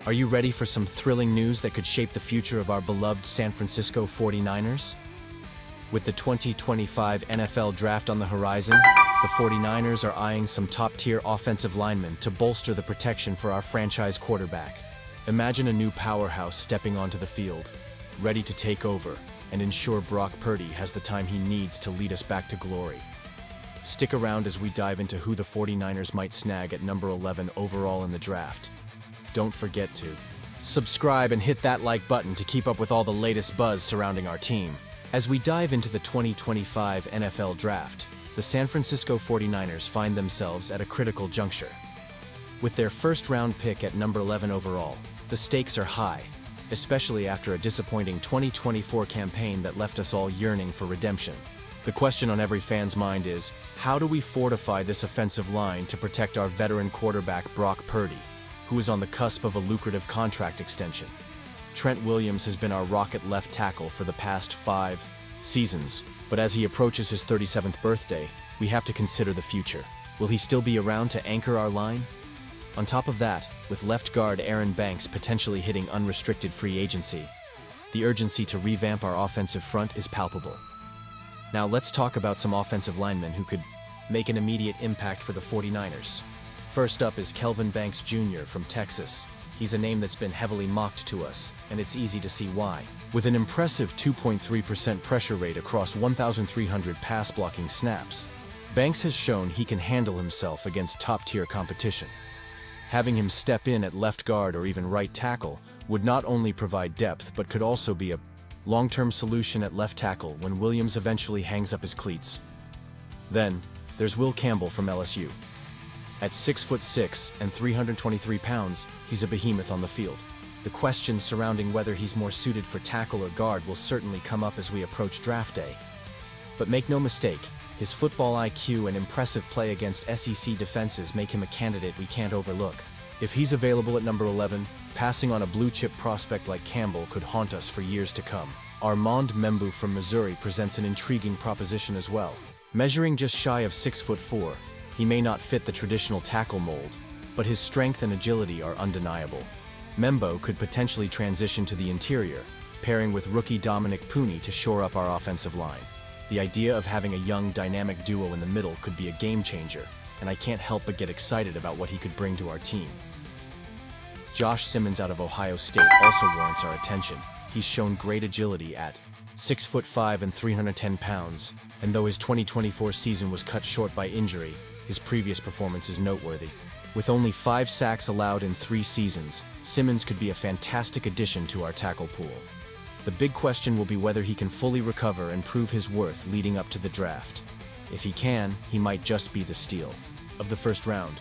Are you ready for some thrilling news that could shape the future of our beloved San Francisco 49ers? With the 2025 NFL Draft on the horizon, the 49ers are eyeing some top-tier offensive linemen to bolster the protection for our franchise quarterback. Imagine a new powerhouse stepping onto the field, ready to take over and ensure Brock Purdy has the time he needs to lead us back to glory. Stick around as we dive into who the 49ers might snag at number 11 overall in the draft. Don't forget to subscribe and hit that like button to keep up with all the latest buzz surrounding our team. As we dive into the 2025 NFL Draft, the San Francisco 49ers find themselves at a critical juncture. With their first-round pick at number 11 overall, the stakes are high, especially after a disappointing 2024 campaign that left us all yearning for redemption. The question on every fan's mind is, how do we fortify this offensive line to protect our veteran quarterback Brock Purdy, who is on the cusp of a lucrative contract extension? Trent Williams has been our rocket left tackle for the past 5 seasons, but as he approaches his 37th birthday, we have to consider the future. Will he still be around to anchor our line? On top of that, with left guard Aaron Banks potentially hitting unrestricted free agency, the urgency to revamp our offensive front is palpable. Now let's talk about some offensive linemen who could make an immediate impact for the 49ers. First up is Kelvin Banks Jr. from Texas. He's a name that's been heavily mocked to us, and it's easy to see why. With an impressive 2.3% pressure rate across 1,300 pass-blocking snaps, Banks has shown he can handle himself against top-tier competition. Having him step in at left guard or even right tackle would not only provide depth but could also be a long-term solution at left tackle when Williams eventually hangs up his cleats. Then, there's Will Campbell from LSU. At 6'6" and 323 pounds, he's a behemoth on the field. The questions surrounding whether he's more suited for tackle or guard will certainly come up as we approach draft day. But make no mistake, his football IQ and impressive play against SEC defenses make him a candidate we can't overlook. If he's available at number 11, passing on a blue-chip prospect like Campbell could haunt us for years to come. Armand Membou from Missouri presents an intriguing proposition as well. Measuring just shy of 6'4", he may not fit the traditional tackle mold, but his strength and agility are undeniable. Membou could potentially transition to the interior, pairing with rookie Dominic Pooney to shore up our offensive line. The idea of having a young, dynamic duo in the middle could be a game-changer, and I can't help but get excited about what he could bring to our team. Josh Simmons out of Ohio State also warrants our attention. He's shown great agility at 6'5" and 310 pounds, and though his 2024 season was cut short by injury, his previous performance is noteworthy. With only 5 sacks allowed in 3 seasons, Simmons could be a fantastic addition to our tackle pool. The big question will be whether he can fully recover and prove his worth leading up to the draft. If he can, he might just be the steal of the first round.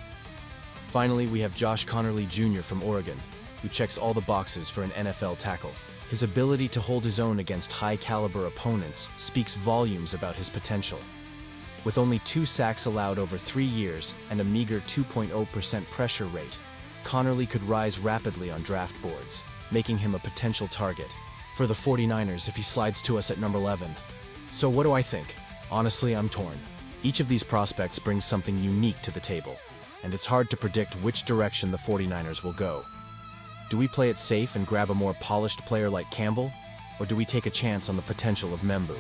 Finally, we have Josh Conerly Jr. from Oregon, who checks all the boxes for an NFL tackle. His ability to hold his own against high-caliber opponents speaks volumes about his potential. With only 2 sacks allowed over 3 years and a meager 2.0% pressure rate, Conerly could rise rapidly on draft boards, making him a potential target for the 49ers if he slides to us at number 11. So what do I think? Honestly, I'm torn. Each of these prospects brings something unique to the table, and it's hard to predict which direction the 49ers will go. Do we play it safe and grab a more polished player like Campbell, or do we take a chance on the potential of Membou?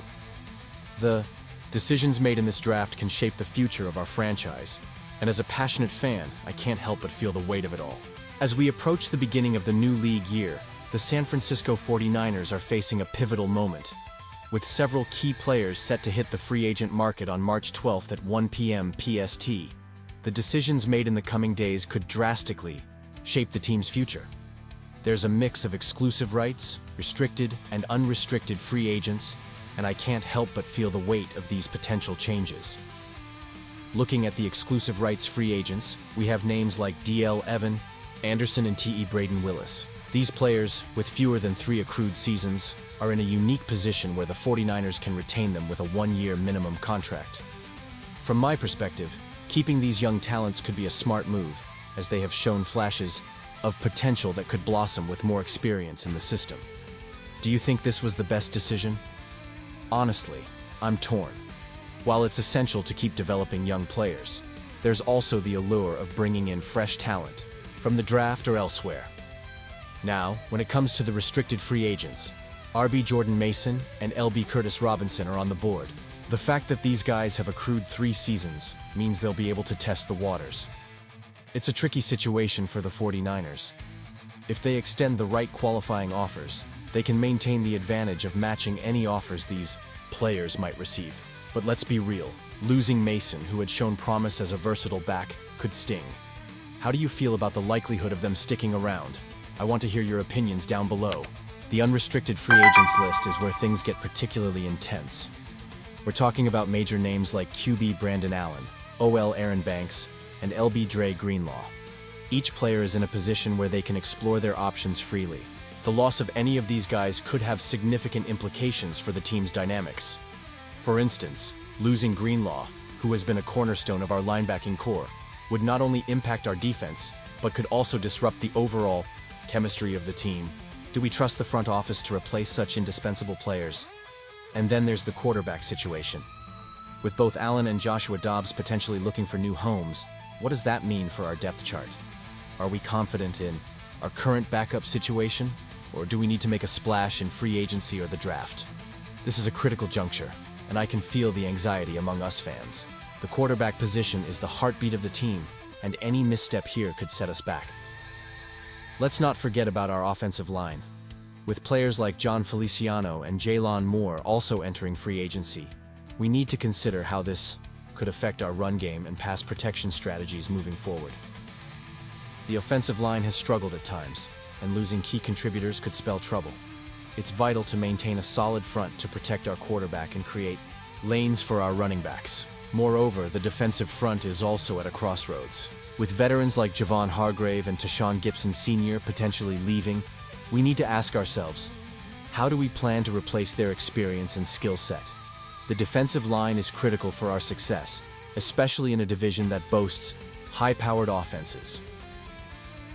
The decisions made in this draft can shape the future of our franchise, and as a passionate fan, I can't help but feel the weight of it all. As we approach the beginning of the new league year, the San Francisco 49ers are facing a pivotal moment, with several key players set to hit the free agent market on March 12th at 1 p.m. PST. The decisions made in the coming days could drastically shape the team's future. There's a mix of exclusive rights, restricted and unrestricted free agents, and I can't help but feel the weight of these potential changes. Looking at the exclusive rights free agents, we have names like D.L. Evan, Anderson and T.E. Braden Willis. These players, with fewer than 3 accrued seasons, are in a unique position where the 49ers can retain them with a 1-year minimum contract. From my perspective, keeping these young talents could be a smart move, as they have shown flashes of potential that could blossom with more experience in the system. Do you think this was the best decision? Honestly, I'm torn. While it's essential to keep developing young players, there's also the allure of bringing in fresh talent, from the draft or elsewhere. Now, when it comes to the restricted free agents, RB Jordan Mason and LB Curtis Robinson are on the board. The fact that these guys have accrued 3 seasons means they'll be able to test the waters. It's a tricky situation for the 49ers. If they extend the right qualifying offers, they can maintain the advantage of matching any offers these players might receive. But let's be real, losing Mason, who had shown promise as a versatile back, could sting. How do you feel about the likelihood of them sticking around? I want to hear your opinions down below. The unrestricted free agents list is where things get particularly intense. We're talking about major names like QB Brandon Allen, OL Aaron Banks, and LB Dre Greenlaw. Each player is in a position where they can explore their options freely. The loss of any of these guys could have significant implications for the team's dynamics. For instance, losing Greenlaw, who has been a cornerstone of our linebacking core, would not only impact our defense, but could also disrupt the overall chemistry of the team. Do we trust the front office to replace such indispensable players? And then there's the quarterback situation. With both Allen and Joshua Dobbs potentially looking for new homes, what does that mean for our depth chart? Are we confident in our current backup situation, or do we need to make a splash in free agency or the draft? This is a critical juncture, and I can feel the anxiety among us fans. The quarterback position is the heartbeat of the team, and any misstep here could set us back. Let's not forget about our offensive line. With players like John Feliciano and Jaylon Moore also entering free agency, we need to consider how this could affect our run game and pass protection strategies moving forward. The offensive line has struggled at times, and losing key contributors could spell trouble. It's vital to maintain a solid front to protect our quarterback and create lanes for our running backs. Moreover, the defensive front is also at a crossroads. With veterans like Javon Hargrave and Tashawn Gibson Sr. potentially leaving, we need to ask ourselves, how do we plan to replace their experience and skill set? The defensive line is critical for our success, especially in a division that boasts high-powered offenses.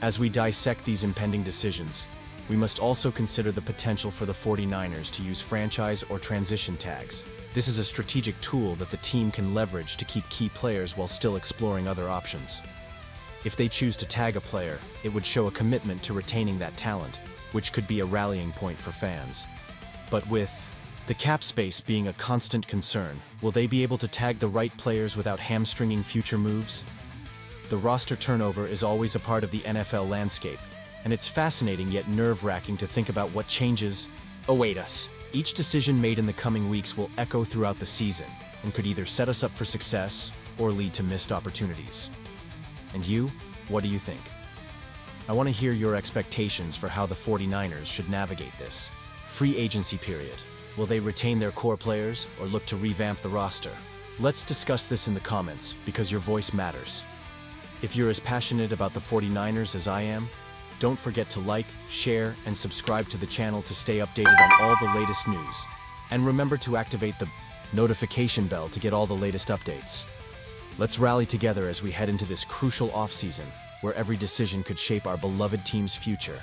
As we dissect these impending decisions, we must also consider the potential for the 49ers to use franchise or transition tags. This is a strategic tool that the team can leverage to keep key players while still exploring other options. If they choose to tag a player, it would show a commitment to retaining that talent, which could be a rallying point for fans. But with the cap space being a constant concern, will they be able to tag the right players without hamstringing future moves? The roster turnover is always a part of the NFL landscape, and it's fascinating yet nerve-wracking to think about what changes await us. Each decision made in the coming weeks will echo throughout the season and could either set us up for success or lead to missed opportunities. And you, what do you think? I want to hear your expectations for how the 49ers should navigate this free agency period. Will they retain their core players or look to revamp the roster? Let's discuss this in the comments because your voice matters. If you're as passionate about the 49ers as I am, don't forget to like, share, and subscribe to the channel to stay updated on all the latest news. And remember to activate the notification bell to get all the latest updates. Let's rally together as we head into this crucial offseason, where every decision could shape our beloved team's future.